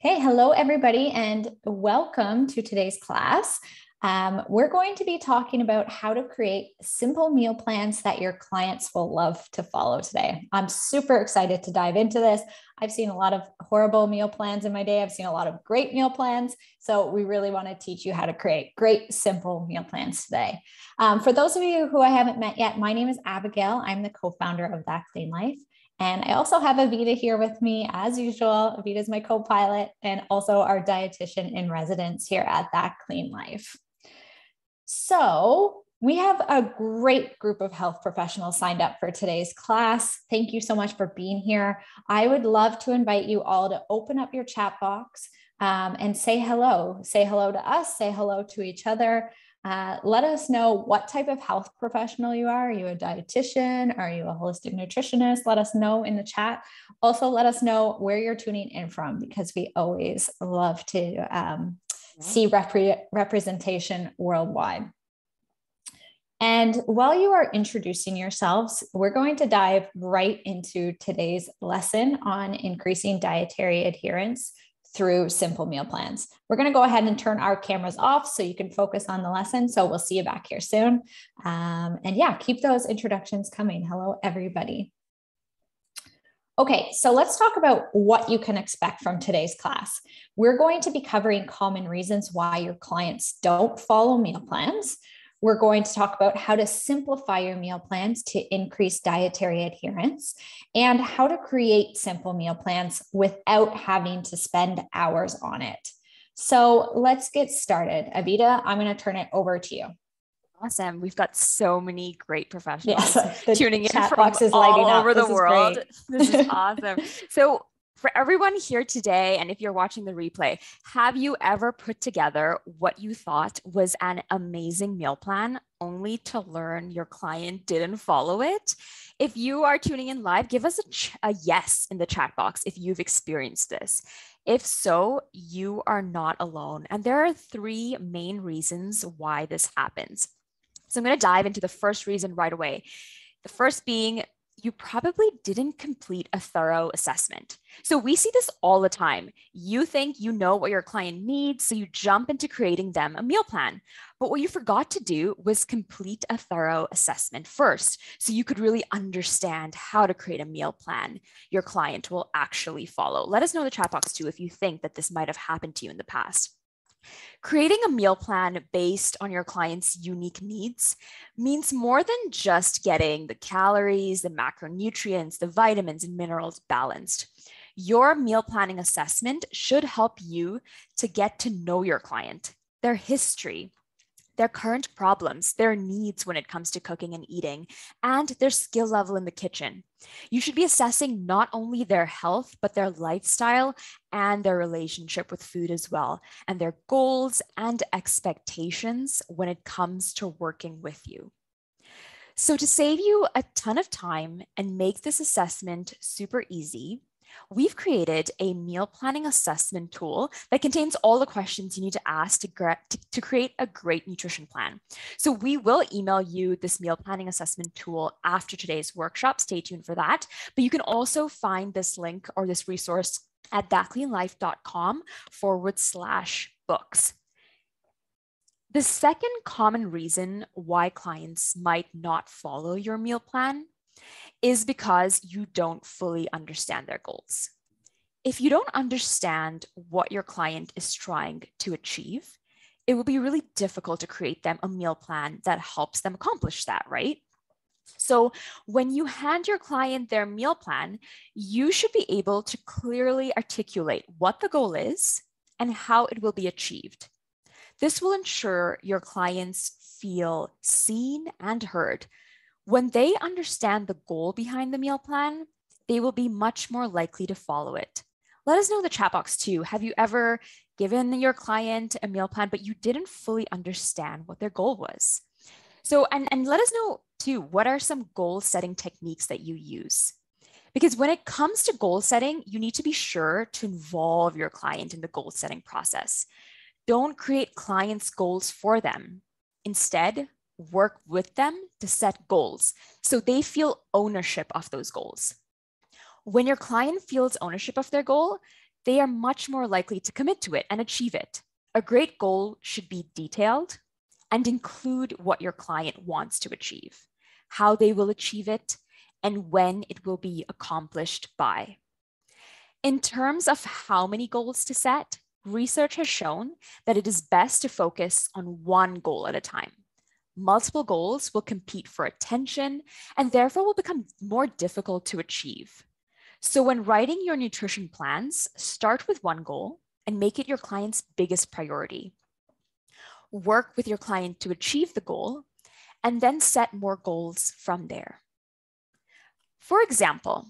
Hey, hello, everybody, and welcome to today's class. We're going to be talking about how to create simple meal plans that your clients will love to follow today. I'm super excited to dive into this. I've seen a lot of horrible meal plans in my day. I've seen a lot of great meal plans. So we really want to teach you how to create great, simple meal plans today. For those of you who I haven't met yet, my name is Abigail. I'm the co-founder of That Clean Life. And I also have Avita here with me as usual. Avita is my co-pilot and also our dietitian in residence here at That Clean Life. So we have a great group of health professionals signed up for today's class. Thank you so much for being here. I would love to invite you all to open up your chat box and say hello. Say hello to us, say hello to each other. Let us know what type of health professional you are. Are you a dietitian? Are you a holistic nutritionist? Let us know in the chat. Also, let us know where you're tuning in from, because we always love to see representation worldwide. And while you are introducing yourselves, we're going to dive right into today's lesson on increasing dietary adherence through simple meal plans. We're going to go ahead and turn our cameras off so you can focus on the lesson. So we'll see you back here soon. And yeah, keep those introductions coming. Hello, everybody. Okay, so let's talk about what you can expect from today's class. We're going to be covering common reasons why your clients don't follow meal plans. We're going to talk about how to simplify your meal plans to increase dietary adherence and how to create simple meal plans without having to spend hours on it. So let's get started. Avita, I'm going to turn it over to you. Awesome. We've got so many great professionals tuning in chat from box is all lighting up. over the This is world. great. This is awesome. So for everyone here today, and if you're watching the replay, have you ever put together what you thought was an amazing meal plan only to learn your client didn't follow it? If you are tuning in live, give us a yes in the chat box if you've experienced this. If so, you are not alone. And there are three main reasons why this happens. So I'm going to dive into the first reason right away. The first being, you probably didn't complete a thorough assessment. So we see this all the time. You think you know what your client needs, so you jump into creating them a meal plan. But what you forgot to do was complete a thorough assessment first, so you could really understand how to create a meal plan your client will actually follow. Let us know in the chat box too if you think that this might have happened to you in the past. Creating a meal plan based on your client's unique needs means more than just getting the calories, the macronutrients, the vitamins and minerals balanced. Your meal planning assessment should help you to get to know your client, their history, their current problems, their needs when it comes to cooking and eating, and their skill level in the kitchen. You should be assessing not only their health, but their lifestyle and their relationship with food as well, and their goals and expectations when it comes to working with you. So to save you a ton of time and make this assessment super easy, we've created a meal planning assessment tool that contains all the questions you need to ask to create a great nutrition plan. So we will email you this meal planning assessment tool after today's workshop. Stay tuned for that. But you can also find this link or this resource at thatcleanlife.com/books. The second common reason why clients might not follow your meal plan is because you don't fully understand their goals. If you don't understand what your client is trying to achieve, it will be really difficult to create them a meal plan that helps them accomplish that, right? So when you hand your client their meal plan, you should be able to clearly articulate what the goal is and how it will be achieved. This will ensure your clients feel seen and heard. When they understand the goal behind the meal plan, they will be much more likely to follow it. Let us know in the chat box too. Have you ever given your client a meal plan, but you didn't fully understand what their goal was? So, and let us know too, what are some goal setting techniques that you use? Because when it comes to goal setting, you need to be sure to involve your client in the goal setting process. Don't create clients' goals for them. Instead, work with them to set goals so they feel ownership of those goals. When your client feels ownership of their goal, they are much more likely to commit to it and achieve it. A great goal should be detailed and include what your client wants to achieve, how they will achieve it, and when it will be accomplished by. In terms of how many goals to set, research has shown that it is best to focus on one goal at a time. Multiple goals will compete for attention and therefore will become more difficult to achieve. So when writing your nutrition plans, start with one goal and make it your client's biggest priority. Work with your client to achieve the goal and then set more goals from there. For example,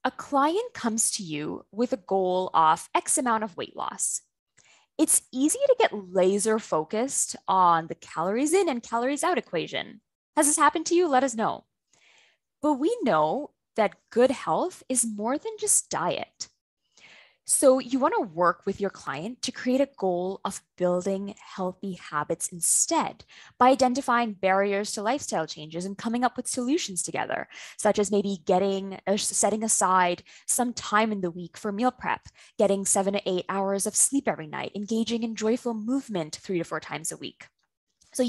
a client comes to you with a goal of X amount of weight loss. It's easy to get laser focused on the calories in and calories out equation. Has this happened to you? Let us know. But we know that good health is more than just diet. So you want to work with your client to create a goal of building healthy habits instead by identifying barriers to lifestyle changes and coming up with solutions together, such as maybe setting aside some time in the week for meal prep, getting 7 to 8 hours of sleep every night, engaging in joyful movement 3 to 4 times a week. So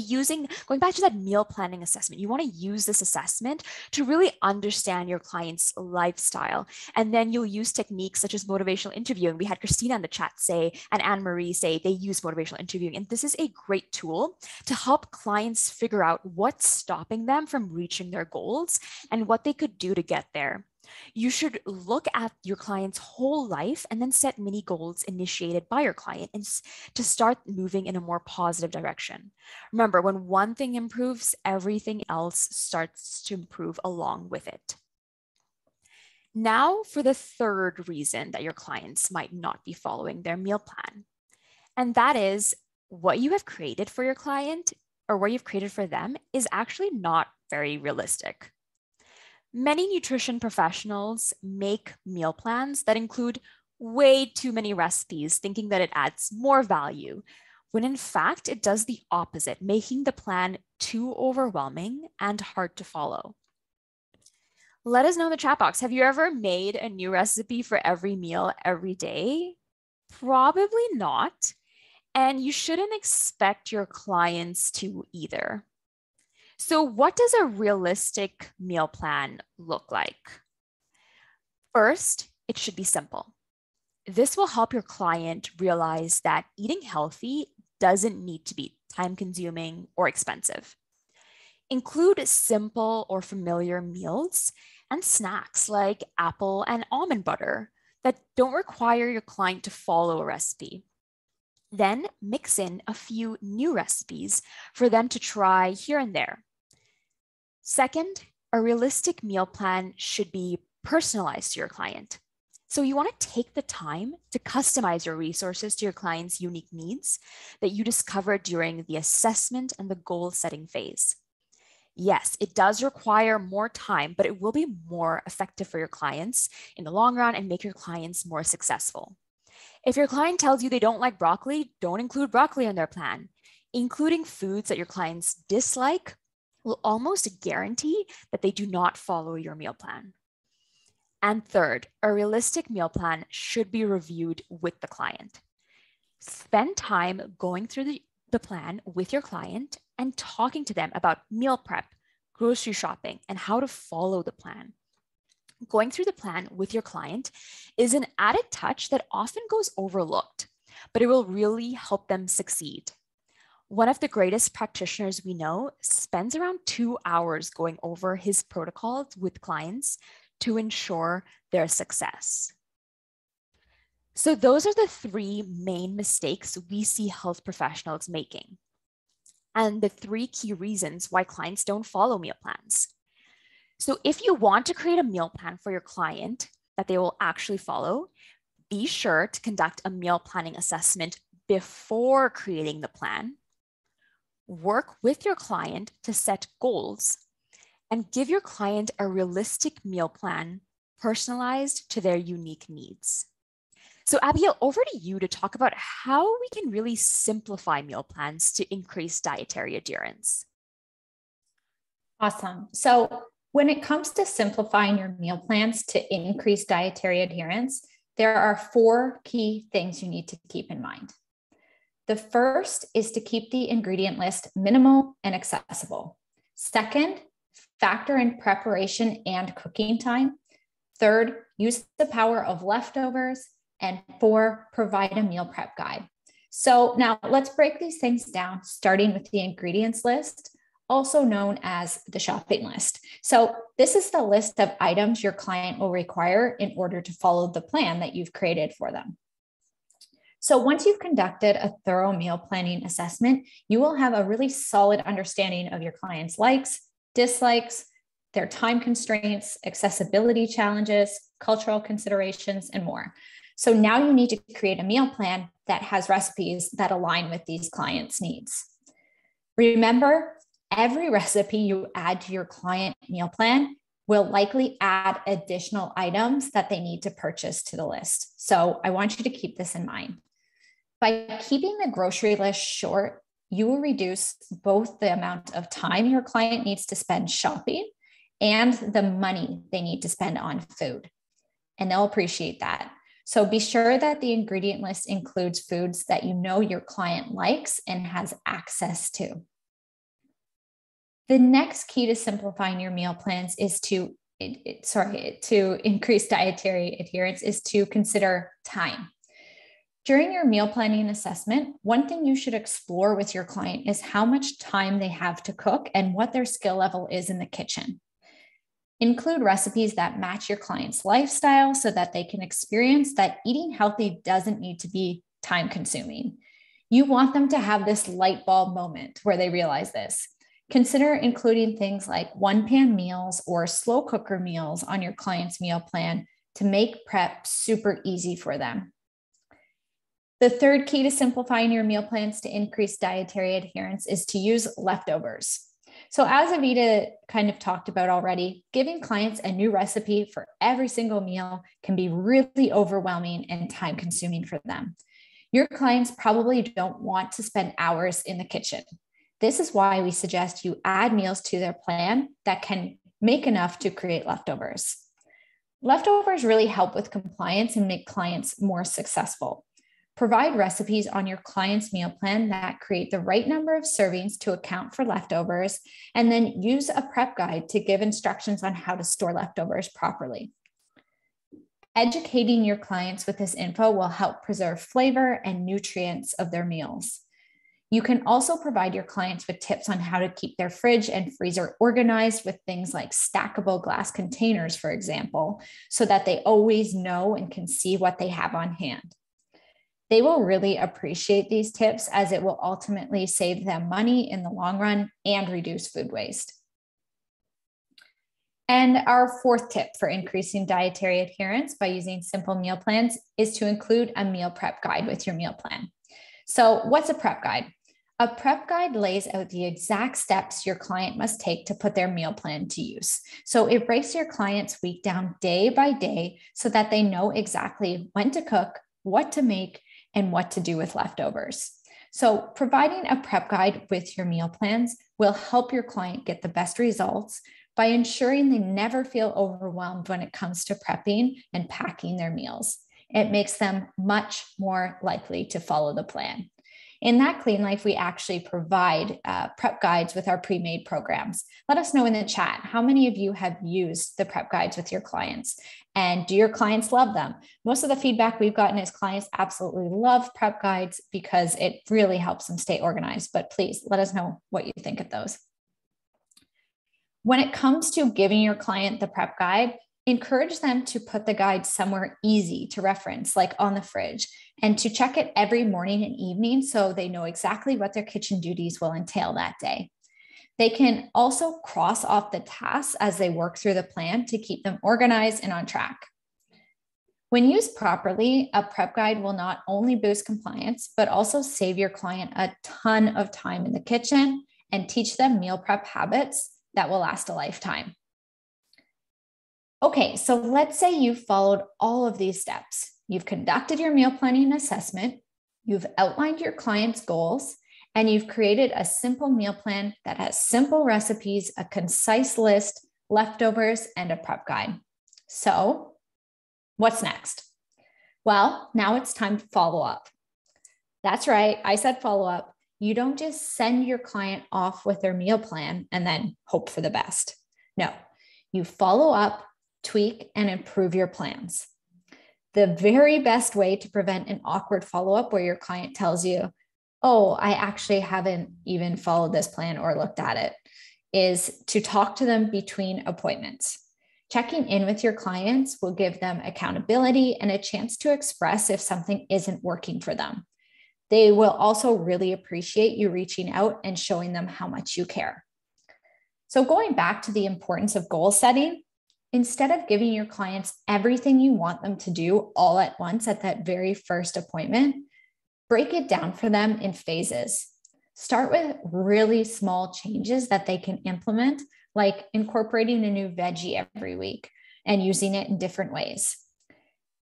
going back to that meal planning assessment, you want to use this assessment to really understand your client's lifestyle. And then you'll use techniques such as motivational interviewing. We had Christina in the chat say, and Anne-Marie say they use motivational interviewing. And this is a great tool to help clients figure out what's stopping them from reaching their goals and what they could do to get there. You should look at your client's whole life and then set mini goals initiated by your client and to start moving in a more positive direction. Remember, when one thing improves, everything else starts to improve along with it. Now for the third reason that your clients might not be following their meal plan. And that is what you have created for your client or what you've created for them is actually not very realistic. Many nutrition professionals make meal plans that include way too many recipes, thinking that it adds more value, when in fact it does the opposite, making the plan too overwhelming and hard to follow. Let us know in the chat box, have you ever made a new recipe for every meal every day? Probably not. And you shouldn't expect your clients to either. So what does a realistic meal plan look like? First, it should be simple. This will help your client realize that eating healthy doesn't need to be time-consuming or expensive. Include simple or familiar meals and snacks like apple and almond butter that don't require your client to follow a recipe. Then mix in a few new recipes for them to try here and there. Second, a realistic meal plan should be personalized to your client. So you want to take the time to customize your resources to your client's unique needs that you discovered during the assessment and the goal setting phase. Yes, it does require more time, but it will be more effective for your clients in the long run and make your clients more successful. If your client tells you they don't like broccoli, don't include broccoli in their plan. Including foods that your clients dislike will almost guarantee that they do not follow your meal plan. And third, a realistic meal plan should be reviewed with the client. Spend time going through the plan with your client and talking to them about meal prep, grocery shopping, and how to follow the plan. Going through the plan with your client is an added touch that often goes overlooked, but it will really help them succeed. One of the greatest practitioners we know spends around 2 hours going over his protocols with clients to ensure their success. So those are the 3 main mistakes we see health professionals making, and the 3 key reasons why clients don't follow meal plans. So if you want to create a meal plan for your client that they will actually follow, be sure to conduct a meal planning assessment before creating the plan. Work with your client to set goals and give your client a realistic meal plan personalized to their unique needs. So Abigail, over to you to talk about how we can really simplify meal plans to increase dietary adherence. Awesome. So when it comes to simplifying your meal plans to increase dietary adherence, there are 4 key things you need to keep in mind. The first is to keep the ingredient list minimal and accessible. Second, factor in preparation and cooking time. Third, use the power of leftovers. And 4, provide a meal prep guide. So now let's break these things down, starting with the ingredients list, also known as the shopping list. So this is the list of items your client will require in order to follow the plan that you've created for them. So once you've conducted a thorough meal planning assessment, you will have a really solid understanding of your client's likes, dislikes, their time constraints, accessibility challenges, cultural considerations, and more. So now you need to create a meal plan that has recipes that align with these clients' needs. Remember, every recipe you add to your client meal plan will likely add additional items that they need to purchase to the list. So I want you to keep this in mind. By keeping the grocery list short, you will reduce both the amount of time your client needs to spend shopping and the money they need to spend on food. And they'll appreciate that. So be sure that the ingredient list includes foods that you know your client likes and has access to. The next key to simplifying your meal plans is to increase dietary adherence is to consider time. During your meal planning assessment, one thing you should explore with your client is how much time they have to cook and what their skill level is in the kitchen. Include recipes that match your client's lifestyle so that they can experience that eating healthy doesn't need to be time consuming. You want them to have this light bulb moment where they realize this. Consider including things like one-pan meals or slow cooker meals on your client's meal plan to make prep super easy for them. The third key to simplifying your meal plans to increase dietary adherence is to use leftovers. So as Avita kind of talked about already, giving clients a new recipe for every single meal can be really overwhelming and time consuming for them. Your clients probably don't want to spend hours in the kitchen. This is why we suggest you add meals to their plan that can make enough to create leftovers. Leftovers really help with compliance and make clients more successful. Provide recipes on your client's meal plan that create the right number of servings to account for leftovers, and then use a prep guide to give instructions on how to store leftovers properly. Educating your clients with this info will help preserve flavor and nutrients of their meals. You can also provide your clients with tips on how to keep their fridge and freezer organized with things like stackable glass containers, for example, so that they always know and can see what they have on hand. They will really appreciate these tips as it will ultimately save them money in the long run and reduce food waste. And our fourth tip for increasing dietary adherence by using simple meal plans is to include a meal prep guide with your meal plan. So what's a prep guide? A prep guide lays out the exact steps your client must take to put their meal plan to use. So it breaks your client's week down day by day so that they know exactly when to cook, what to make, and what to do with leftovers. So providing a prep guide with your meal plans will help your client get the best results by ensuring they never feel overwhelmed when it comes to prepping and packing their meals. It makes them much more likely to follow the plan. In That Clean Life, we actually provide prep guides with our pre-made programs. Let us know in the chat, how many of you have used the prep guides with your clients? And do your clients love them? Most of the feedback we've gotten is clients absolutely love prep guides because it really helps them stay organized. But please let us know what you think of those. When it comes to giving your client the prep guide, encourage them to put the guide somewhere easy to reference, like on the fridge, and to check it every morning and evening so they know exactly what their kitchen duties will entail that day. They can also cross off the tasks as they work through the plan to keep them organized and on track. When used properly, a prep guide will not only boost compliance, but also save your client a ton of time in the kitchen and teach them meal prep habits that will last a lifetime. Okay, so let's say you've followed all of these steps. You've conducted your meal planning assessment, you've outlined your client's goals, and you've created a simple meal plan that has simple recipes, a concise list, leftovers, and a prep guide. So what's next? Well, now it's time to follow up. That's right. I said follow up. You don't just send your client off with their meal plan and then hope for the best. No, you follow up, tweak, and improve your plans. The very best way to prevent an awkward follow-up where your client tells you, oh, I actually haven't even followed this plan or looked at it, is to talk to them between appointments. Checking in with your clients will give them accountability and a chance to express if something isn't working for them. They will also really appreciate you reaching out and showing them how much you care. So going back to the importance of goal setting, instead of giving your clients everything you want them to do all at once at that very first appointment, break it down for them in phases. Start with really small changes that they can implement, like incorporating a new veggie every week and using it in different ways.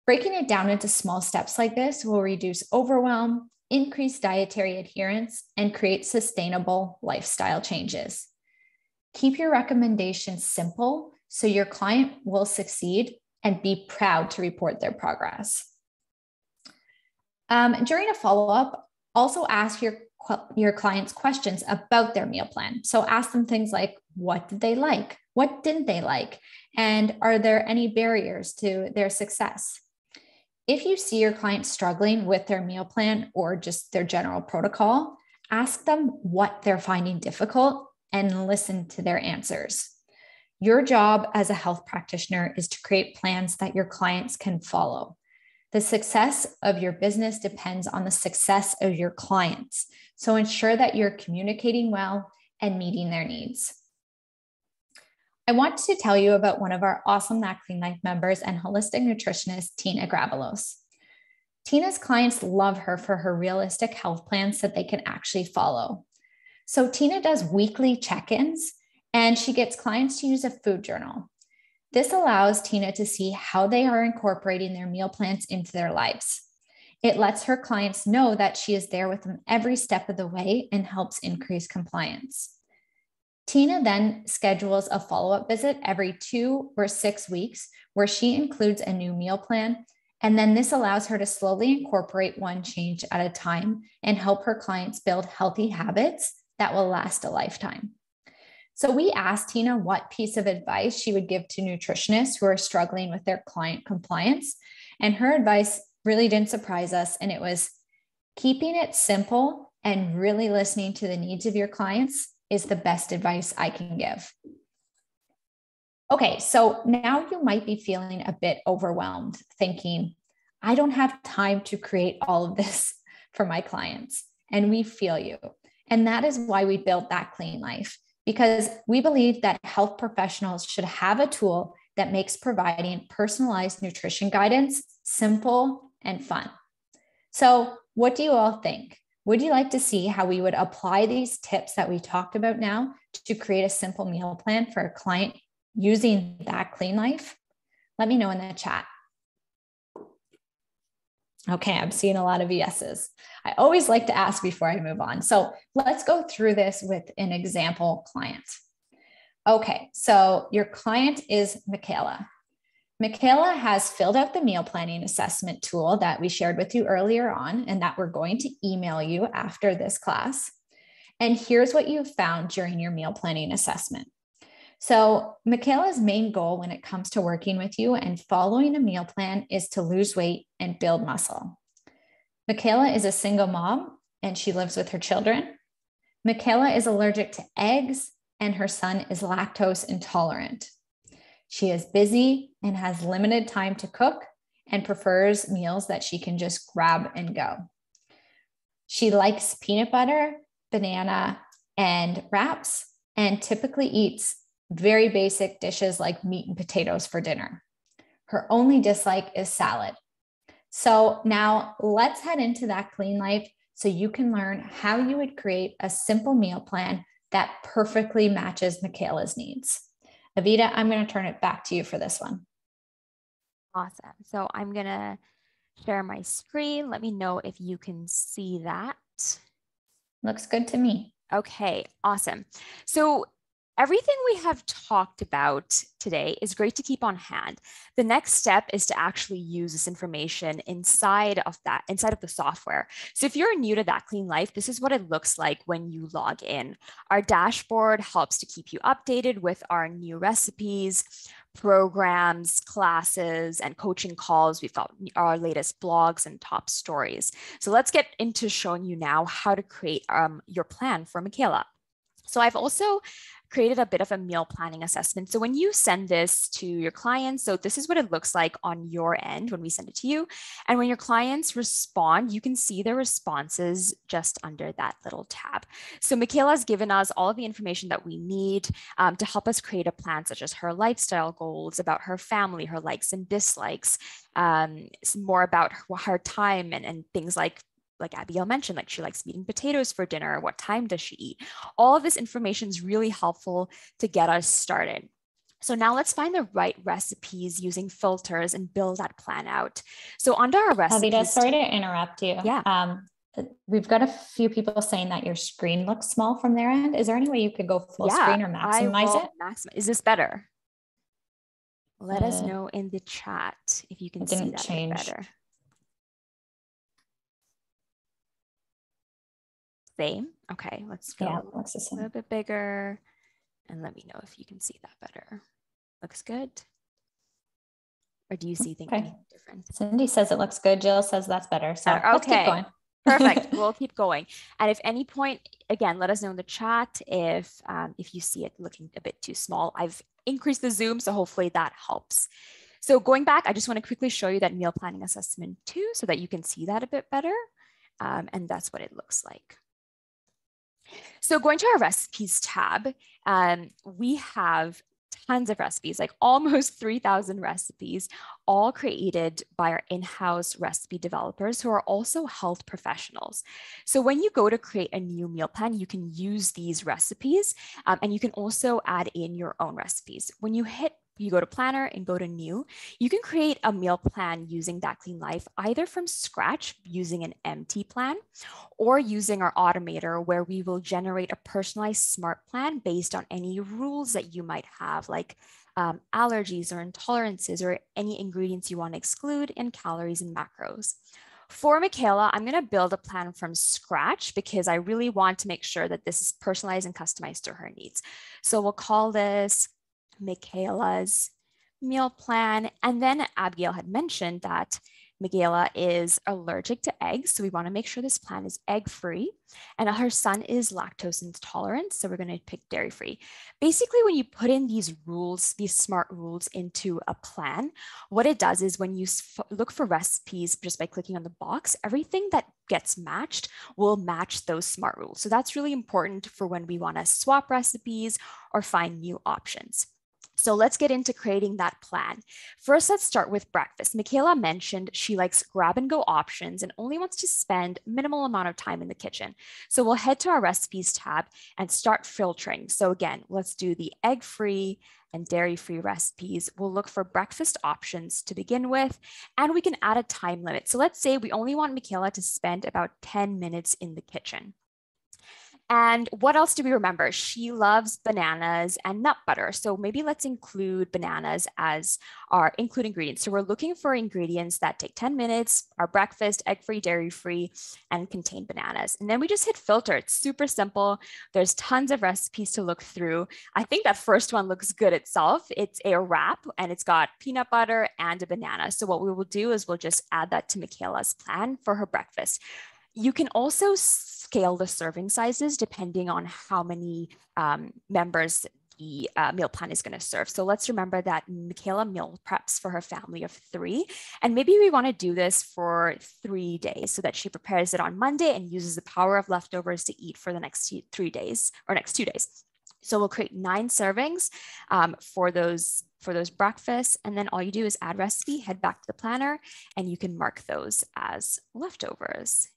Breaking it down into small steps like this will reduce overwhelm, increase dietary adherence, and create sustainable lifestyle changes. Keep your recommendations simple so your client will succeed and be proud to report their progress. During a follow-up, also ask your clients questions about their meal plan. So ask them things like, what did they like? What didn't they like? And are there any barriers to their success? If you see your client struggling with their meal plan or just their general protocol, ask them what they're finding difficult and listen to their answers. Your job as a health practitioner is to create plans that your clients can follow. The success of your business depends on the success of your clients. So ensure that you're communicating well and meeting their needs. I want to tell you about one of our awesome That Clean Life members and holistic nutritionist, Tina Gravolos. Tina's clients love her for her realistic health plans that they can actually follow. So Tina does weekly check-ins and she gets clients to use a food journal. This allows Tina to see how they are incorporating their meal plans into their lives. It lets her clients know that she is there with them every step of the way and helps increase compliance. Tina then schedules a follow-up visit every 2 or 6 weeks where she includes a new meal plan. And then this allows her to slowly incorporate one change at a time and help her clients build healthy habits that will last a lifetime. So we asked Tina what piece of advice she would give to nutritionists who are struggling with their client compliance. And her advice really didn't surprise us. And it was keeping it simple and really listening to the needs of your clients is the best advice I can give. Okay, so now you might be feeling a bit overwhelmed, thinking, I don't have time to create all of this for my clients. And we feel you. And that is why we built That Clean Life, because we believe that health professionals should have a tool that makes providing personalized nutrition guidance simple and fun. So what do you all think? Would you like to see how we would apply these tips that we talked about now to create a simple meal plan for a client using That Clean Life? Let me know in the chat. Okay, I'm seeing a lot of yeses. I always like to ask before I move on. So let's go through this with an example client. Okay, so your client is Michaela. Michaela has filled out the meal planning assessment tool that we shared with you earlier on and that we're going to email you after this class. And here's what you found during your meal planning assessment. So Michaela's main goal when it comes to working with you and following a meal plan is to lose weight and build muscle. Michaela is a single mom and she lives with her children. Michaela is allergic to eggs and her son is lactose intolerant. She is busy and has limited time to cook and prefers meals that she can just grab and go. She likes peanut butter, banana, and wraps, and typically eats very basic dishes like meat and potatoes for dinner. Her only dislike is salad. So now let's head into That Clean Life so you can learn how you would create a simple meal plan that perfectly matches Michaela's needs. Avita, I'm going to turn it back to you for this one. Awesome. So I'm going to share my screen. Let me know if you can see that. Looks good to me. Okay, awesome. So Everything we have talked about today is great to keep on hand. The next step is to actually use this information inside of the software. So if you're new to That Clean Life, this is what it looks like when you log in. Our dashboard helps to keep you updated with our new recipes, programs, classes, and coaching calls. We've got our latest blogs and top stories. So let's get into showing you now how to create your plan for Michaela. So I've also created a bit of a meal planning assessment. So when you send this to your clients, so this is what it looks like on your end when we send it to you. And when your clients respond, you can see their responses just under that little tab. So Michaela's given us all of the information that we need to help us create a plan, such as her lifestyle goals, about her family, her likes and dislikes, more about her time and things like Abigail mentioned, like she likes eating potatoes for dinner. What time does she eat? All of this information is really helpful to get us started. So now let's find the right recipes using filters and build that plan out. So under our recipes. Alvita, sorry to interrupt you. Yeah. We've got a few people saying that your screen looks small from their end. Is there any way you could go full screen or maximize it? Is this better? Let us know in the chat if you can see that a bit better. Same. Okay, let's go a little bit bigger and let me know if you can see that better. Looks good. Or do you see things different? Cindy says it looks good. Jill says that's better. So let's keep going. Perfect. We'll keep going. And if any point, again, let us know in the chat if you see it looking a bit too small. I've increased the zoom, so hopefully that helps. So going back, I just want to quickly show you that meal planning assessment too, so that you can see that a bit better. And that's what it looks like. So going to our recipes tab, we have tons of recipes, like almost 3,000 recipes, all created by our in-house recipe developers who are also health professionals. So when you go to create a new meal plan, you can use these recipes and you can also add in your own recipes. When you go to planner and go to new, you can create a meal plan using That Clean Life, either from scratch using an empty plan or using our automator where we will generate a personalized smart plan based on any rules that you might have, like allergies or intolerances or any ingredients you want to exclude and calories and macros. For Michaela, I'm going to build a plan from scratch because I really want to make sure that this is personalized and customized to her needs. So we'll call this Michaela's meal plan. And then Abigail had mentioned that Michaela is allergic to eggs. So we want to make sure this plan is egg-free. And her son is lactose intolerant. So we're going to pick dairy-free. Basically, when you put in these rules, these smart rules into a plan, what it does is when you look for recipes just by clicking on the box, everything that gets matched will match those smart rules. So that's really important for when we want to swap recipes or find new options. So let's get into creating that plan. First, let's start with breakfast. Michaela mentioned she likes grab and go options and only wants to spend minimal amount of time in the kitchen. So we'll head to our recipes tab and start filtering. So again, let's do the egg-free and dairy-free recipes. We'll look for breakfast options to begin with, and we can add a time limit. So let's say we only want Michaela to spend about 10 minutes in the kitchen. And what else do we remember? She loves bananas and nut butter. So maybe let's include bananas as our include ingredients. So we're looking for ingredients that take 10 minutes, are breakfast, egg-free, dairy-free, and contain bananas. And then we just hit filter. It's super simple. There's tons of recipes to look through. I think that first one looks good itself. It's a wrap and it's got peanut butter and a banana. So what we will do is we'll just add that to Michaela's plan for her breakfast. You can also scale the serving sizes depending on how many members the meal plan is going to serve. So let's remember that Michaela meal preps for her family of 3. And maybe we want to do this for 3 days so that she prepares it on Monday and uses the power of leftovers to eat for the next 3 days or next 2 days. So we'll create 9 servings for those breakfasts. And then all you do is add recipe, head back to the planner, and you can mark those as leftovers.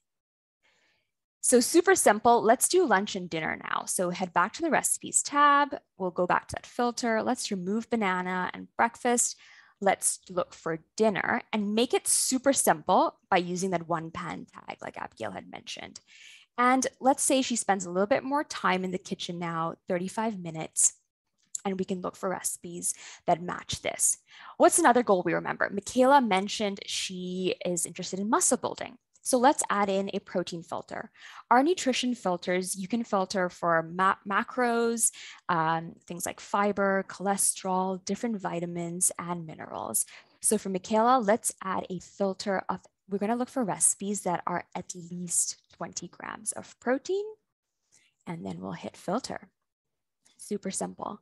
So super simple. Let's do lunch and dinner now. So head back to the recipes tab. We'll go back to that filter. Let's remove banana and breakfast. Let's look for dinner and make it super simple by using that 1 pan tag like Abigail had mentioned. And let's say she spends a little bit more time in the kitchen now, 35 minutes. and we can look for recipes that match this. What's another goal we remember? Michaela mentioned she is interested in muscle building. So let's add in a protein filter. Our nutrition filters, you can filter for macros, things like fiber, cholesterol, different vitamins, and minerals. So for Michaela, let's add a filter of, we're going to look for recipes that are at least 20 grams of protein, and then we'll hit filter. Super simple.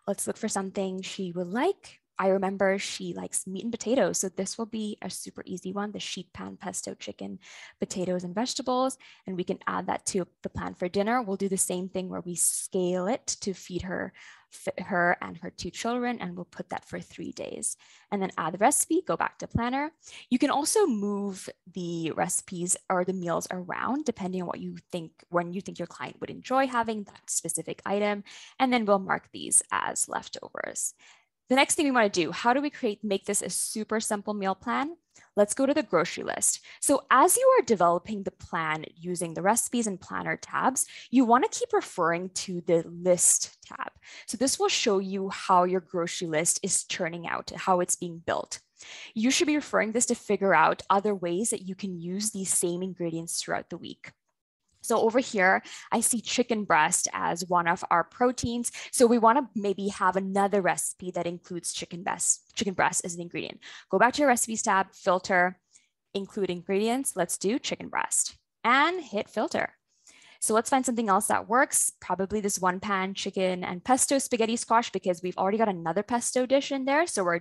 Let's look for something she would like. I remember she likes meat and potatoes, so this will be a super easy one, the sheet pan pesto chicken, potatoes, and vegetables, and we can add that to the plan for dinner. We'll do the same thing where we scale it to feed her and her 2 children, and we'll put that for 3 days. And then add the recipe, go back to planner. You can also move the recipes or the meals around depending on what you think, when you think your client would enjoy having that specific item, and then we'll mark these as leftovers. The next thing we want to do, how do we make this a super simple meal plan? Let's go to the grocery list. So as you are developing the plan using the recipes and planner tabs, you want to keep referring to the list tab. So this will show you how your grocery list is turning out, how it's being built. You should be referring this to figure out other ways that you can use these same ingredients throughout the week. So over here, I see chicken breast as one of our proteins. So we want to maybe have another recipe that includes chicken breast as an ingredient. Go back to your recipes tab, filter, include ingredients. Let's do chicken breast and hit filter. So let's find something else that works. Probably this one pan chicken and pesto spaghetti squash, because we've already got another pesto dish in there. So we're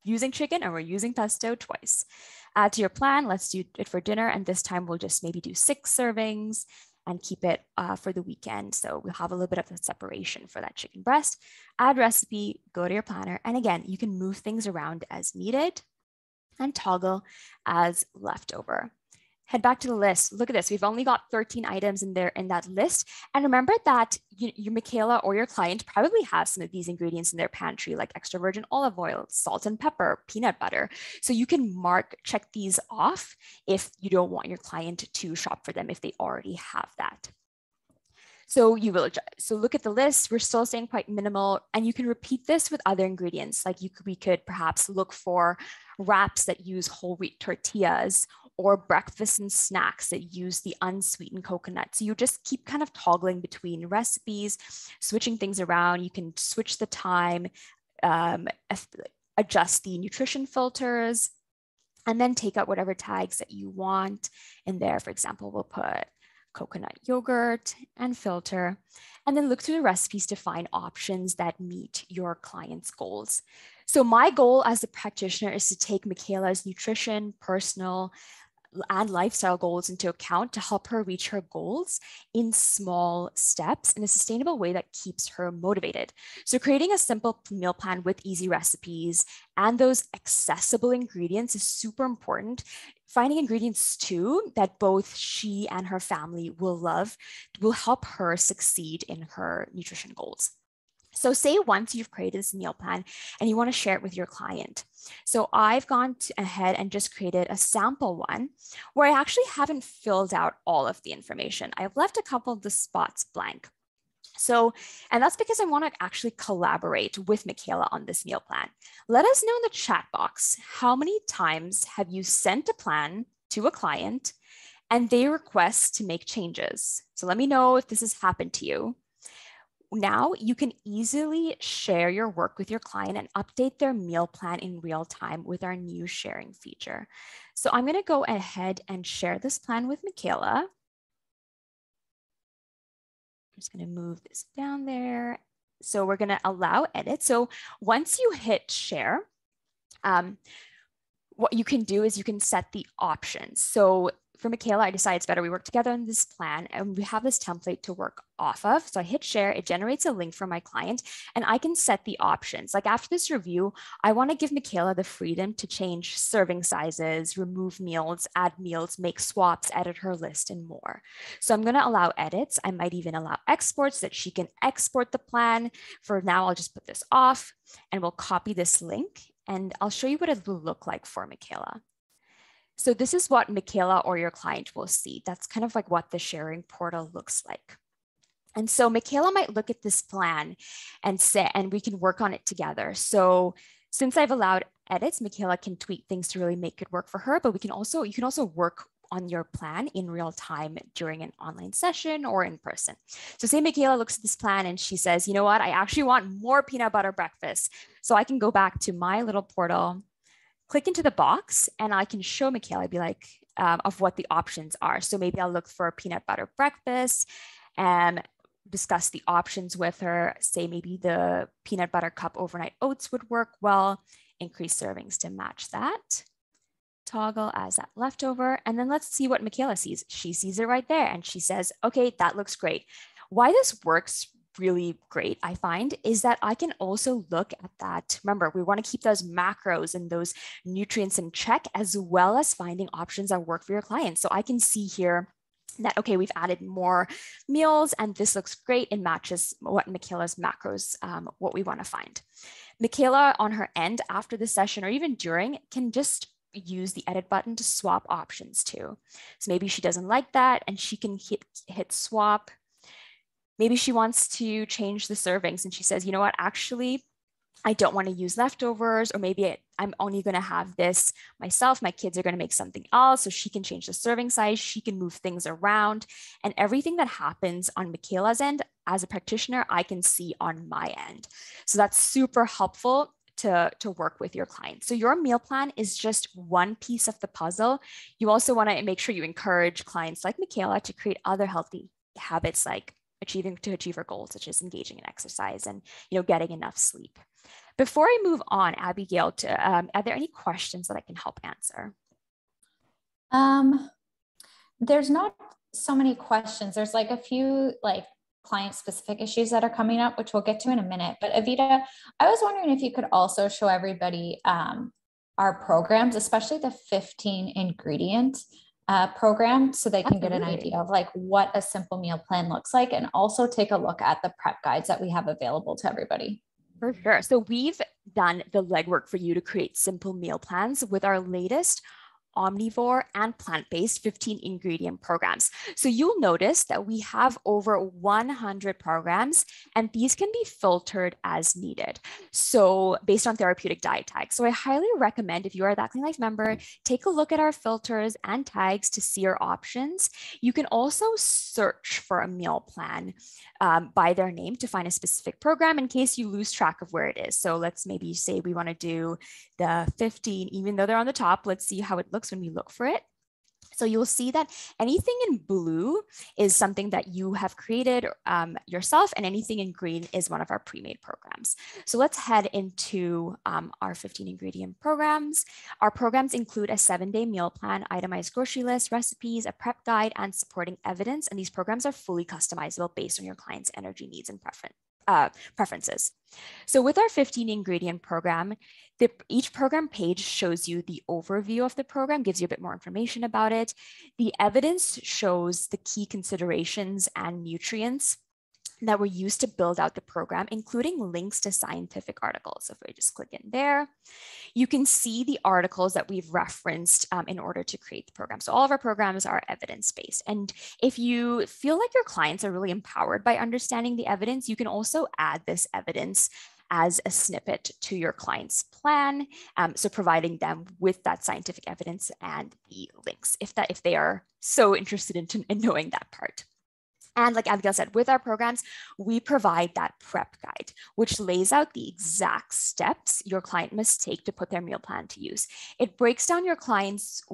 using chicken and we're using pesto twice. Add to your plan. Let's do it for dinner. And this time we'll just maybe do 6 servings and keep it for the weekend. So we'll have a little bit of a separation for that chicken breast. Add recipe, go to your planner. And again, you can move things around as needed and toggle as leftover. Head back to the list. Look at this. We've only got 13 items in there in that list. And remember that your Michaela or your client probably has some of these ingredients in their pantry, like extra virgin olive oil, salt and pepper, peanut butter. So you can check these off if you don't want your client to shop for them if they already have that. So so look at the list. We're still staying quite minimal, and you can repeat this with other ingredients. Like we could perhaps look for wraps that use whole wheat tortillas, or breakfast and snacks that use the unsweetened coconut. So you just keep kind of toggling between recipes, switching things around. You can switch the time, adjust the nutrition filters, and then take out whatever tags that you want in there. For example, we'll put coconut yogurt and filter, and then look through the recipes to find options that meet your client's goals. So my goal as a practitioner is to take Michaela's nutrition, personal, and lifestyle goals into account to help her reach her goals in small steps in a sustainable way that keeps her motivated. So creating a simple meal plan with easy recipes and those accessible ingredients is super important. Finding ingredients too that both she and her family will love will help her succeed in her nutrition goals. So say once you've created this meal plan and you want to share it with your client. So I've gone ahead and just created a sample one where I actually haven't filled out all of the information. I've left a couple of the spots blank. So, and that's because I want to actually collaborate with Michaela on this meal plan. Let us know in the chat box, how many times have you sent a plan to a client and they request to make changes? So let me know if this has happened to you. Now you can easily share your work with your client and update their meal plan in real time with our new sharing feature. So I'm going to go ahead and share this plan with Michaela. I'm just going to move this down there. So we're going to allow edit. So once you hit share, what you can do is you can set the options. So for Michaela, I decided it's better we work together on this plan, and we have this template to work off of. So I hit share, it generates a link for my client, and I can set the options. Like after this review, I want to give Michaela the freedom to change serving sizes, remove meals, add meals, make swaps, edit her list, and more. So I'm going to allow edits. I might even allow exports that she can export the plan. For now, I'll just put this off, and we'll copy this link, and I'll show you what it will look like for Michaela. So this is what Michaela or your client will see. That's kind of like what the sharing portal looks like. And so Michaela might look at this plan and say, and we can work on it together. So since I've allowed edits, Michaela can tweak things to really make it work for her, but you can also work on your plan in real time during an online session or in person. So say Michaela looks at this plan and she says, you know what, I actually want more peanut butter breakfast. So I can go back to my little portal, click into the box, and I can show Michaela, be like, of what the options are. So maybe I'll look for a peanut butter breakfast and discuss the options with her. Say maybe the peanut butter cup overnight oats would work well, increase servings to match that, toggle as that leftover. And then let's see what Michaela sees. She sees it right there and she says, okay, that looks great. Why this works really great, I find, is that I can also look at that. Remember, we want to keep those macros and those nutrients in check, as well as finding options that work for your clients. So I can see here that, okay, we've added more meals and this looks great. It matches what Michaela's macros, what we want to find. Michaela on her end after the session or even during can just use the edit button to swap options too. So maybe she doesn't like that and she can hit swap. Maybe she wants to change the servings and she says, you know what, actually, I don't want to use leftovers, or maybe I'm only going to have this myself. My kids are going to make something else. So she can change the serving size. She can move things around, and everything that happens on Michaela's end as a practitioner, I can see on my end. So that's super helpful to work with your clients. So your meal plan is just one piece of the puzzle. You also want to make sure you encourage clients like Michaela to create other healthy habits, like to achieve her goals, such as engaging in exercise and getting enough sleep. Before I move on, Abigail, are there any questions that I can help answer? There's not so many questions. There's like a few client specific issues that are coming up, which we'll get to in a minute. But Avita, I was wondering if you could also show everybody our programs, especially the 15 ingredient program, so they can get an idea of what a simple meal plan looks like, and also take a look at the prep guides that we have available to everybody. For sure. So we've done the legwork for you to create simple meal plans with our latest omnivore and plant-based 15 ingredient programs. So you'll notice that we have over 100 programs, and these can be filtered as needed. So based on therapeutic diet tags. So I highly recommend, if you are that Clean Life member, take a look at our filters and tags to see your options. You can also search for a meal plan by their name to find a specific program in case you lose track of where it is. So let's maybe say we want to do the 15, even though they're on the top. Let's see how it looks when we look for it. So you'll see that anything in blue is something that you have created yourself, and anything in green is one of our pre-made programs. So let's head into our 15 ingredient programs. Our programs include a 7-day meal plan, itemized grocery list, recipes, a prep guide, and supporting evidence. And these programs are fully customizable based on your client's energy needs and preferences. So with our 15 ingredient program, each program page shows you the overview of the program, gives you a bit more information about it. The evidence shows the key considerations and nutrients that were used to build out the program, including links to scientific articles. So if I just click in there, you can see the articles that we've referenced in order to create the program. So all of our programs are evidence-based. And if you feel like your clients are really empowered by understanding the evidence, you can also add this evidence as a snippet to your client's plan. So providing them with that scientific evidence and the links, if they are so interested in knowing that part. And like Abigail said, with our programs, we provide that prep guide, which lays out the exact steps your client must take to put their meal plan to use. It breaks down your client's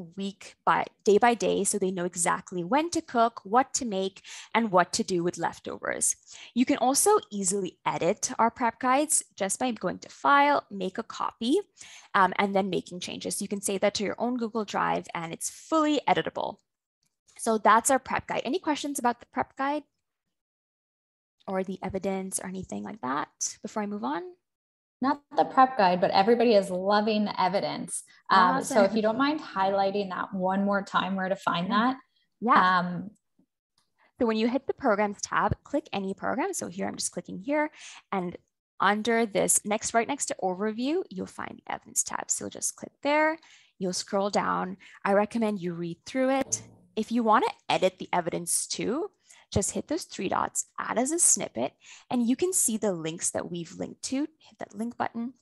day by day, so they know exactly when to cook, what to make, and what to do with leftovers. You can also easily edit our prep guides just by going to File, make a copy, and then making changes. You can save that to your own Google Drive, and it's fully editable. So that's our prep guide. Any questions about the prep guide or the evidence or anything like that before I move on? Not the prep guide, but everybody is loving the evidence. Awesome. So if you don't mind highlighting that one more time, where to find that. Yeah. So when you hit the programs tab, click any program. So here, I'm just clicking here, and under this right next to overview, you'll find the evidence tab. So just click there, you'll scroll down. I recommend you read through it. If you want to edit the evidence too, just hit those three dots, add as a snippet, and you can see the links that we've linked to. Hit that link button.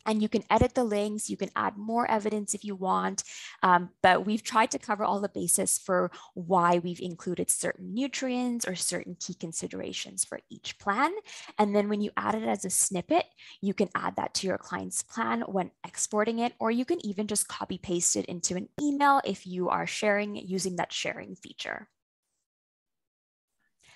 And you can edit the links, you can add more evidence if you want, but we've tried to cover all the basis for why we've included certain nutrients or certain key considerations for each plan. And then when you add it as a snippet, you can add that to your client's plan when exporting it, or you can even just copy paste it into an email if you are sharing using that sharing feature.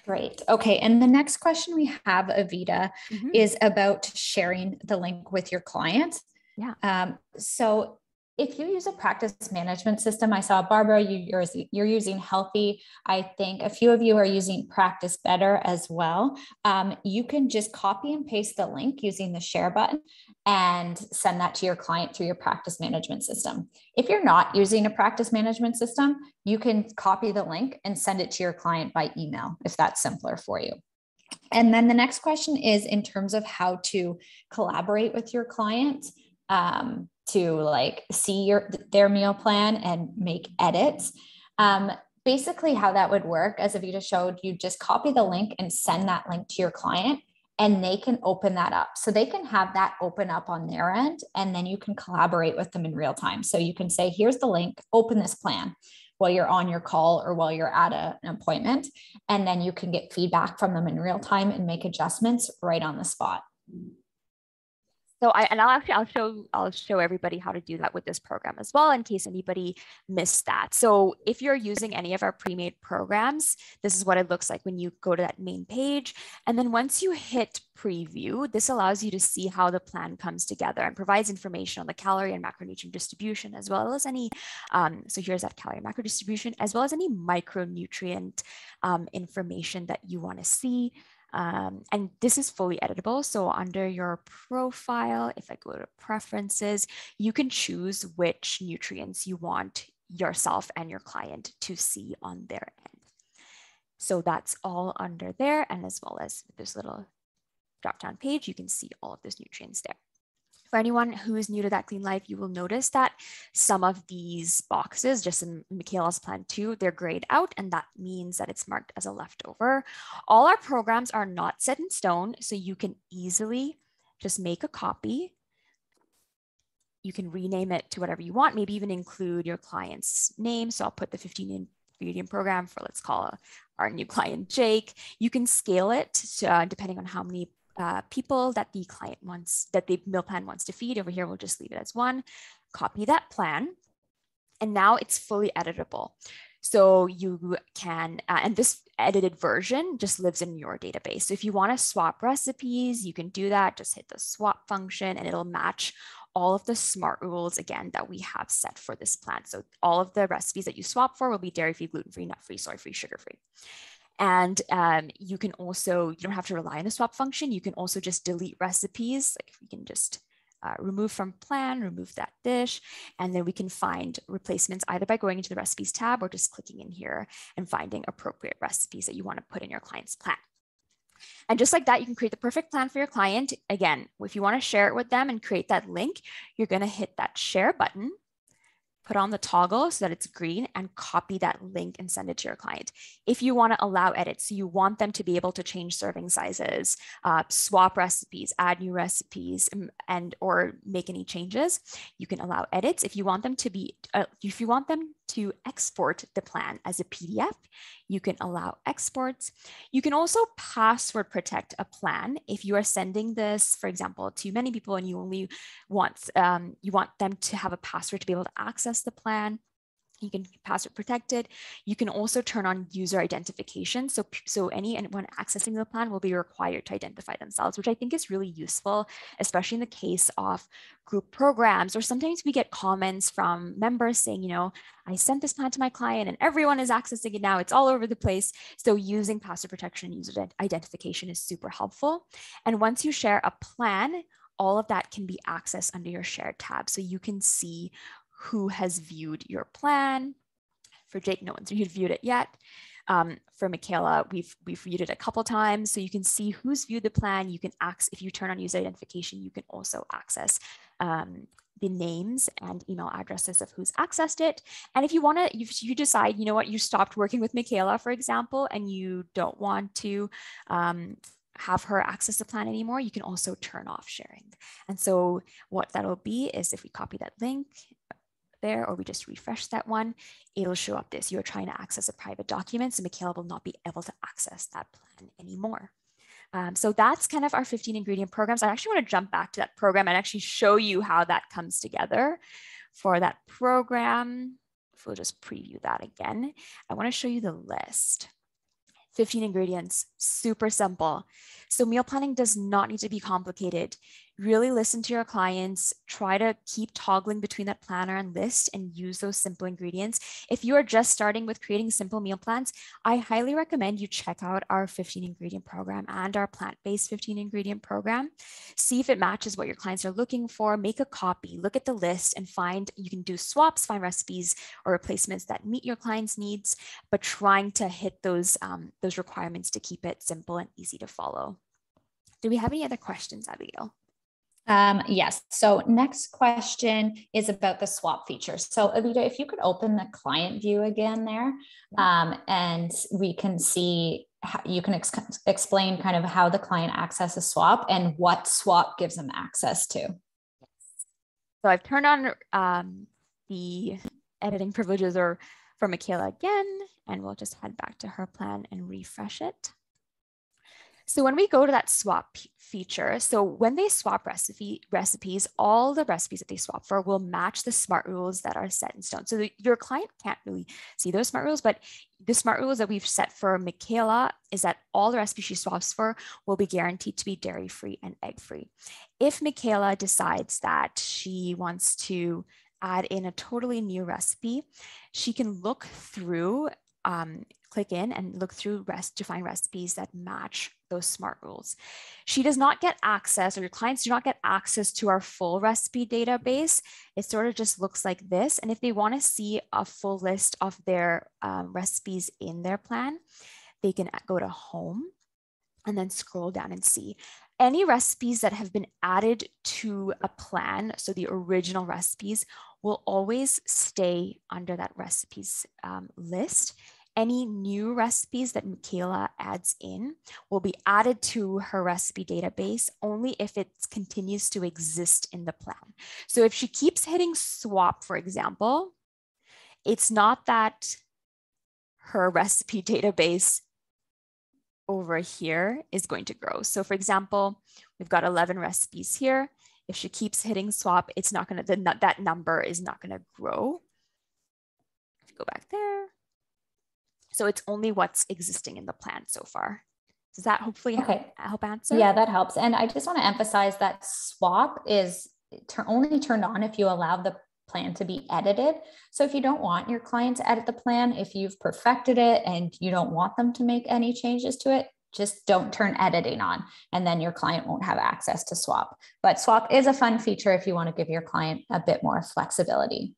Great. Okay. And the next question we have, Avita, is about sharing the link with your client. Yeah. So if you use a practice management system, I saw Barbara, you're using Healthy. I think a few of you are using Practice Better as well. You can just copy and paste the link using the share button and send that to your client through your practice management system. If you're not using a practice management system, you can copy the link and send it to your client by email if that's simpler for you. And then the next question is in terms of how to collaborate with your client. To like see their meal plan and make edits. Basically how that would work, as Avita showed, you just copy the link and send that link to your client and they can open that up. So they can have that open up on their end, and then you can collaborate with them in real time. So you can say, here's the link, open this plan while you're on your call or while you're at an appointment. And then you can get feedback from them in real time and make adjustments right on the spot. So I'll show everybody how to do that with this program as well, in case anybody missed that. So if you're using any of our pre-made programs, this is what it looks like when you go to that main page. And then once you hit preview, this allows you to see how the plan comes together and provides information on the calorie and macronutrient distribution, as well as any, so here's that calorie and macro distribution, as well as any micronutrient information that you want to see. And this is fully editable. So under your profile, if I go to preferences, you can choose which nutrients you want yourself and your client to see on their end. So that's all under there. And as well as this little drop-down page, you can see all of those nutrients there. For anyone who is new to That Clean Life, you will notice that some of these boxes, just in Michaela's plan too, they're grayed out, and that means that it's marked as a leftover. All our programs are not set in stone, so you can easily just make a copy. You can rename it to whatever you want, maybe even include your client's name. So I'll put the 15 ingredient program for, let's call our new client Jake. You can scale it to, depending on how many people that the client wants, that the meal plan wants to feed. Over here, we'll just leave it as one. Copy that plan. And now it's fully editable. So you can, and this edited version just lives in your database. So if you want to swap recipes, you can do that. Just hit the swap function and it'll match all of the SMART rules again that we have set for this plan. So all of the recipes that you swap for will be dairy-free, gluten-free, nut-free, soy-free, sugar-free. And you can also, you don't have to rely on the swap function. You can also just delete recipes. Like we can just remove from plan, remove that dish, and then we can find replacements either by going into the recipes tab or just clicking in here and finding appropriate recipes that you want to put in your client's plan. And just like that, you can create the perfect plan for your client. Again, if you want to share it with them and create that link, you're going to hit that share button, put on the toggle so that it's green, and copy that link and send it to your client. If you want to allow edits, so you want them to be able to change serving sizes, swap recipes, add new recipes, and or make any changes, you can allow edits. If you want them to be, if you want them to export the plan as a PDF, you can allow exports. You can also password protect a plan. If you are sending this, for example, to many people and you only want, you want them to have a password to be able to access the plan, you can password protect it. You can also turn on user identification. So anyone accessing the plan will be required to identify themselves, which I think is really useful, especially in the case of group programs, or sometimes we get comments from members saying, you know, I sent this plan to my client and everyone is accessing it now. It's all over the place. So using password protection and user identification is super helpful. And once you share a plan, all of that can be accessed under your shared tab. So you can see who has viewed your plan. For Jake, no one's viewed it yet. For Michaela, we've viewed it a couple times. So you can see who's viewed the plan. You can access, if you turn on user identification, you can also access the names and email addresses of who's accessed it. And if you want to, if you decide, you know what, you stopped working with Michaela, for example, and you don't want to have her access the plan anymore, you can also turn off sharing. And so what that'll be is if we copy that link there, or we just refresh that one, it'll show up this: you're trying to access a private document, so Michaela will not be able to access that plan anymore. So that's kind of our 15 ingredient programs. I actually want to jump back to that program and actually show you how that comes together. For that program, if we'll just preview that again, I want to show you the list. 15 ingredients, super simple. So meal planning does not need to be complicated. Really listen to your clients, try to keep toggling between that planner and list and use those simple ingredients. If you are just starting with creating simple meal plans, I highly recommend you check out our 15 ingredient program and our plant-based 15 ingredient program. See if it matches what your clients are looking for, make a copy, look at the list and find, you can do swaps, find recipes or replacements that meet your clients' needs, but trying to hit those requirements to keep it simple and easy to follow. Do we have any other questions, Abigail? Yes. So next question is about the swap feature. So Avita, if you could open the client view again there, and we can see how you can explain kind of how the client accesses swap and what swap gives them access to. So I've turned on the editing privileges for Michaela again, and we'll just head back to her plan and refresh it. So when we go to that swap feature, so when they swap recipes, all the recipes that they swap for will match the SMART rules that are set in stone. So your client can't really see those SMART rules, but the SMART rules that we've set for Michaela is that all the recipes she swaps for will be guaranteed to be dairy-free and egg-free. If Michaela decides that she wants to add in a totally new recipe, she can look through, click in and look through to find recipes that match those SMART rules. She does not get access, or your clients do not get access to our full recipe database. It sort of just looks like this. And if they want to see a full list of their recipes in their plan, they can go to home and then scroll down and see any recipes that have been added to a plan. So the original recipes will always stay under that recipes list. Any new recipes that Michaela adds in will be added to her recipe database only if it continues to exist in the plan. So if she keeps hitting swap, for example, it's not that her recipe database over here is going to grow. So for example, we've got 11 recipes here. If she keeps hitting swap, it's not going to, that number is not going to grow. If you go back there. So it's only what's existing in the plan so far. Does that hopefully help answer? Yeah, that helps. And I just want to emphasize that swap is only turned on if you allow the plan to be edited. So if you don't want your client to edit the plan, if you've perfected it and you don't want them to make any changes to it, just don't turn editing on, and then your client won't have access to swap. But swap is a fun feature if you want to give your client a bit more flexibility.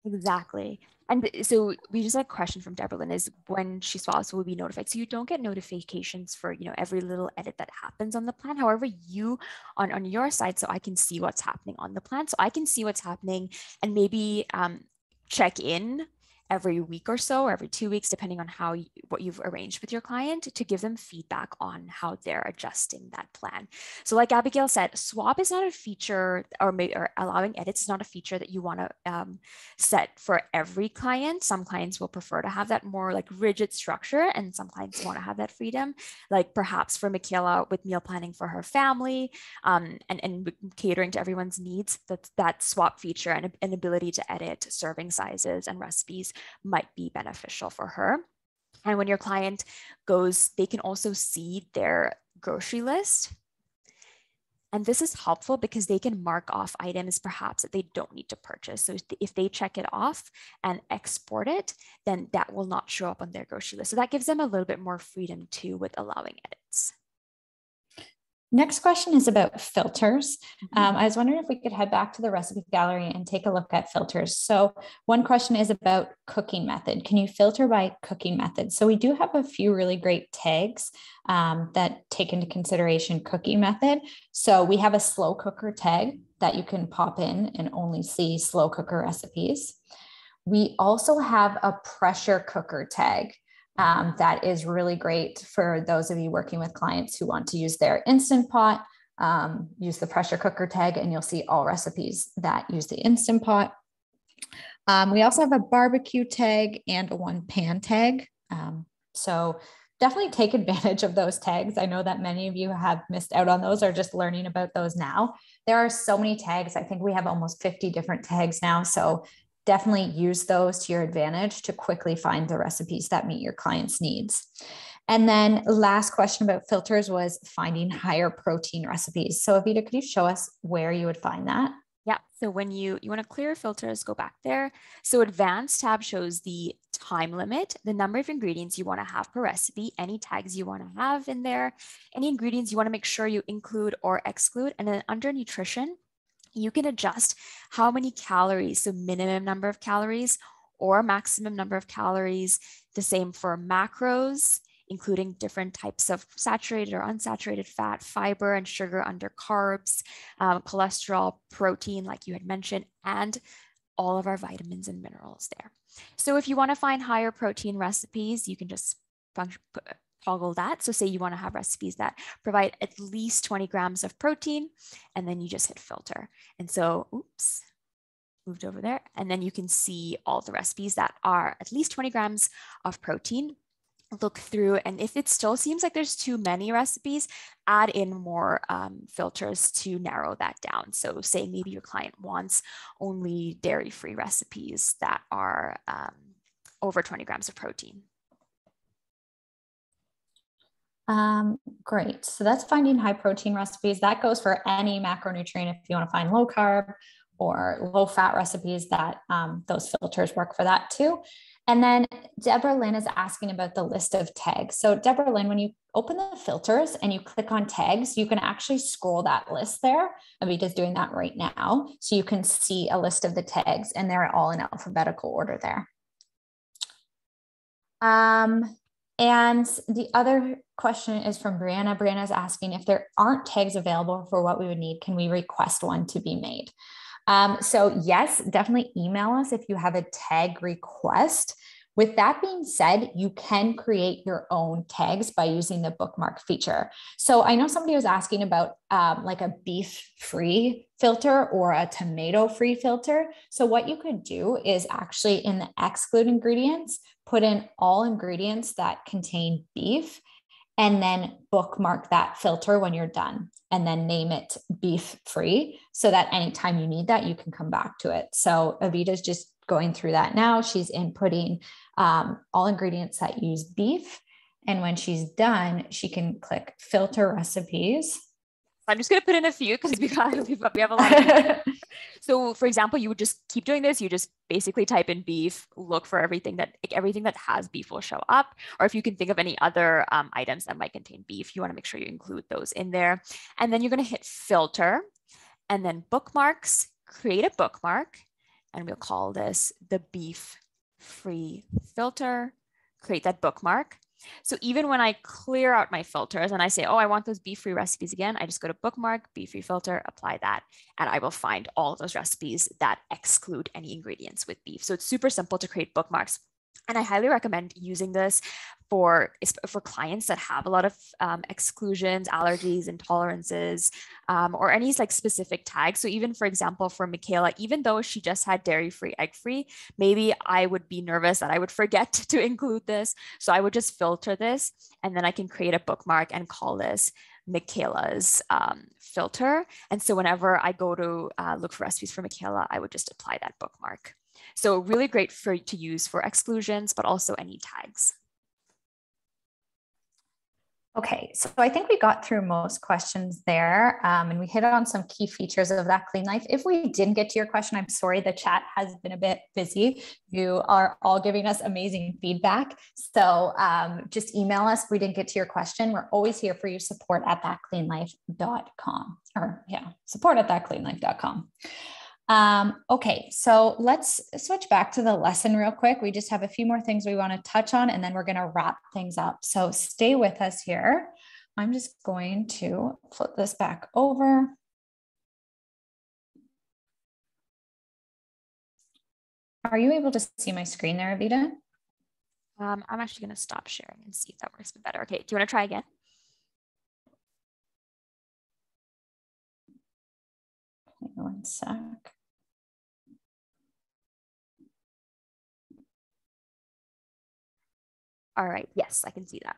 Exactly. And so we just had a question from Deborah Lynn, is when she swaps, will be notified. So you don't get notifications for, every little edit that happens on the plan. However, you on your side, so I can see what's happening on the plan. So I can see what's happening and maybe check in every week or so, or every 2 weeks, depending on what you've arranged with your client, to give them feedback on how they're adjusting that plan. So like Abigail said, swap is not a feature, or allowing edits is not a feature that you want to set for every client. Some clients will prefer to have that more like rigid structure, and some clients want to have that freedom. Like perhaps for Michaela with meal planning for her family, and catering to everyone's needs, that swap feature and an ability to edit serving sizes and recipes might be beneficial for her. And when your client goes, they can also see their grocery list. And this is helpful because they can mark off items perhaps that they don't need to purchase. So if they check it off and export it, then that will not show up on their grocery list. So that gives them a little bit more freedom too with allowing edits. Next question is about filters. I was wondering if we could head back to the recipe gallery and take a look at filters. So one question is about cooking method. Can you filter by cooking method? So we do have a few really great tags that take into consideration cooking method. So we have a slow cooker tag that you can pop in and only see slow cooker recipes. We also have a pressure cooker tag that is really great for those of you working with clients who want to use their Instant Pot. Use the pressure cooker tag and you'll see all recipes that use the Instant Pot. We also have a barbecue tag and a one pan tag. So definitely take advantage of those tags. I know that many of you have missed out on those or just learning about those now. There are so many tags. I think we have almost 50 different tags now. So definitely use those to your advantage to quickly find the recipes that meet your clients' needs. And then last question about filters was finding higher protein recipes. So Avita, could you show us where you would find that? Yeah, so when you want to clear filters, go back there. So advanced tab shows the time limit, the number of ingredients you want to have per recipe, any tags you want to have in there, any ingredients you want to make sure you include or exclude. And then under nutrition, you can adjust how many calories, so minimum number of calories or maximum number of calories. The same for macros, including different types of saturated or unsaturated fat, fiber and sugar under carbs, cholesterol, protein, like you had mentioned, and all of our vitamins and minerals there. So if you want to find higher protein recipes, you can just toggle that. So say you want to have recipes that provide at least 20 grams of protein, and then you just hit filter. And so, oops, moved over there. And then you can see all the recipes that are at least 20 grams of protein. Look through, and if it still seems like there's too many recipes, add in more filters to narrow that down. So say maybe your client wants only dairy-free recipes that are over 20 grams of protein. Great. So that's finding high protein recipes. That goes for any macronutrient. If you want to find low carb or low fat recipes, that those filters work for that too. And then Deborah Lynn is asking about the list of tags. So Deborah Lynn, when you open the filters and you click on tags, you can actually scroll that list there. Avita's doing that right now. So you can see a list of the tags and they're all in alphabetical order there. And the other question is from Brianna. Brianna is asking if there aren't tags available for what we would need, can we request one to be made? So yes, definitely email us if you have a tag request. With that being said, you can create your own tags by using the bookmark feature. So I know somebody was asking about like a beef-free filter or a tomato-free filter. So what you could do is actually in the exclude ingredients, put in all ingredients that contain beef, and then bookmark that filter when you're done, and then name it beef free so that anytime you need that, you can come back to it. So Avita's just going through that now. She's inputting all ingredients that use beef. And when she's done, she can click filter recipes. I'm just going to put in a few because we have a lot of So for example, you would just keep doing this. You just basically type in beef, look for everything that has beef will show up. Or if you can think of any other items that might contain beef, you want to make sure you include those in there. And then you're going to hit filter and then bookmarks, create a bookmark, and we'll call this the beef free filter, create that bookmark. So even when I clear out my filters and I say, oh, I want those beef-free recipes again, I just go to bookmark, beef-free filter, apply that, and I will find all of those recipes that exclude any ingredients with beef. So it's super simple to create bookmarks. And I highly recommend using this for clients that have a lot of exclusions, allergies, intolerances, or any like specific tags. So even for example, for Michaela, even though she just had dairy-free, egg-free, maybe I would be nervous that I would forget to include this. So I would just filter this and then I can create a bookmark and call this Michaela's filter. And so whenever I go to look for recipes for Michaela, I would just apply that bookmark. So really great to use for exclusions, but also any tags. Okay, so I think we got through most questions there and we hit on some key features of that Clean Life. If we didn't get to your question, I'm sorry, the chat has been a bit busy. You are all giving us amazing feedback. So just email us if we didn't get to your question. We're always here for you, support@thatcleanlife.com or support@thatcleanlife.com. Okay, so let's switch back to the lesson real quick. We just have a few more things we want to touch on, and then we're going to wrap things up. So stay with us here. I'm just going to flip this back over. Are you able to see my screen there, Avita? I'm actually going to stop sharing and see if that works a bit better. Okay, do you want to try again? One sec. All right, yes, I can see that.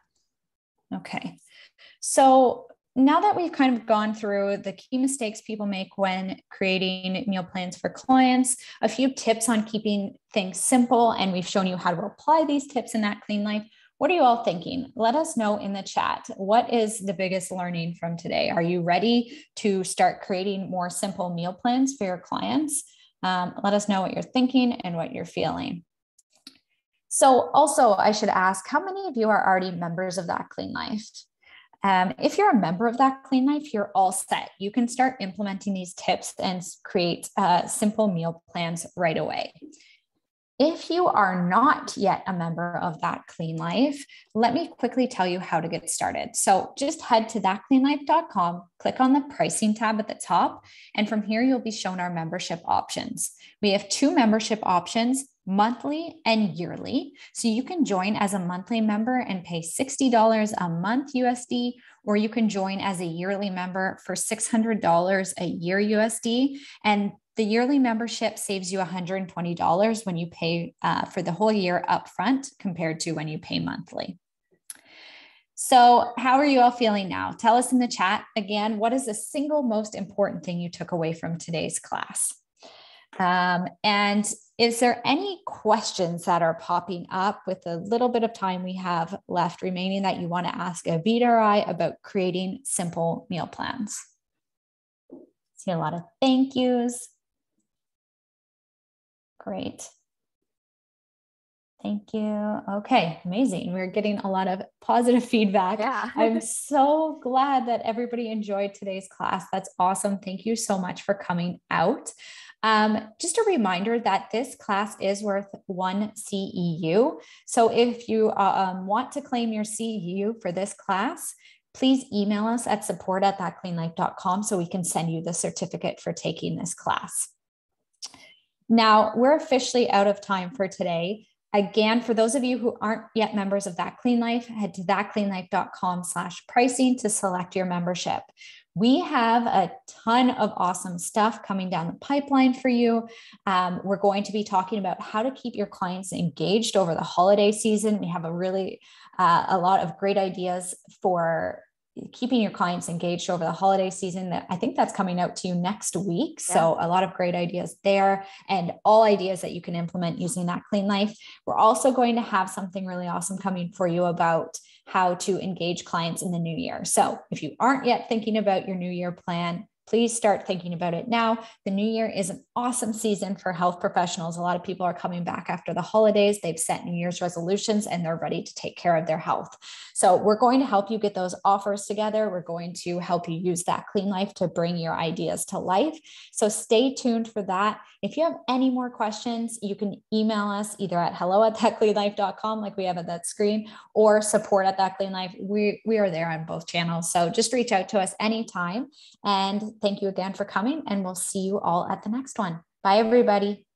Okay. So now that we've kind of gone through the key mistakes people make when creating meal plans for clients, a few tips on keeping things simple, and we've shown you how to apply these tips in that clean life. What are you all thinking? Let us know in the chat. What is the biggest learning from today? Are you ready to start creating more simple meal plans for your clients? Let us know what you're thinking and what you're feeling. So also, I should ask, how many of you are already members of That Clean Life? If you're a member of That Clean Life, you're all set. You can start implementing these tips and create simple meal plans right away. If you are not yet a member of That Clean Life, let me quickly tell you how to get started. So just head to thatcleanlife.com, click on the pricing tab at the top, and from here you'll be shown our membership options. We have 2 membership options, monthly and yearly. So you can join as a monthly member and pay $60 a month USD, or you can join as a yearly member for $600 a year USD. And the yearly membership saves you $120 when you pay for the whole year upfront compared to when you pay monthly. So how are you all feeling now? Tell us in the chat again, what is the single most important thing you took away from today's class? And is there any questions that are popping up with the little bit of time we have left remaining that you want to ask Avita or I about creating simple meal plans? See a lot of thank yous. Great. Thank you. Okay, amazing. We're getting a lot of positive feedback. Yeah. I'm so glad that everybody enjoyed today's class. That's awesome. Thank you so much for coming out. Just a reminder that this class is worth 1 CEU. So if you want to claim your CEU for this class, please email us at support@thatcleanlife.com so we can send you the certificate for taking this class. Now, we're officially out of time for today. Again, for those of you who aren't yet members of That Clean Life, head to thatcleanlife.com/pricing to select your membership. We have a ton of awesome stuff coming down the pipeline for you. We're going to be talking about how to keep your clients engaged over the holiday season. We have a lot of great ideas for keeping your clients engaged over the holiday season. That I think that's coming out to you next week. Yeah. So a lot of great ideas there, and all ideas that you can implement using That Clean Life. We're also going to have something really awesome coming for you about how to engage clients in the new year. So if you aren't yet thinking about your new year plan, please start thinking about it now. The new year is an awesome season for health professionals. A lot of people are coming back after the holidays. They've set New Year's resolutions and they're ready to take care of their health. So we're going to help you get those offers together. We're going to help you use That Clean Life to bring your ideas to life. So stay tuned for that. If you have any more questions, you can email us either at hello@thatcleanlife.com, like we have at that screen, or support@thatcleanlife. We are there on both channels. So just reach out to us anytime. And thank you again for coming, and we'll see you all at the next one. Bye, everybody.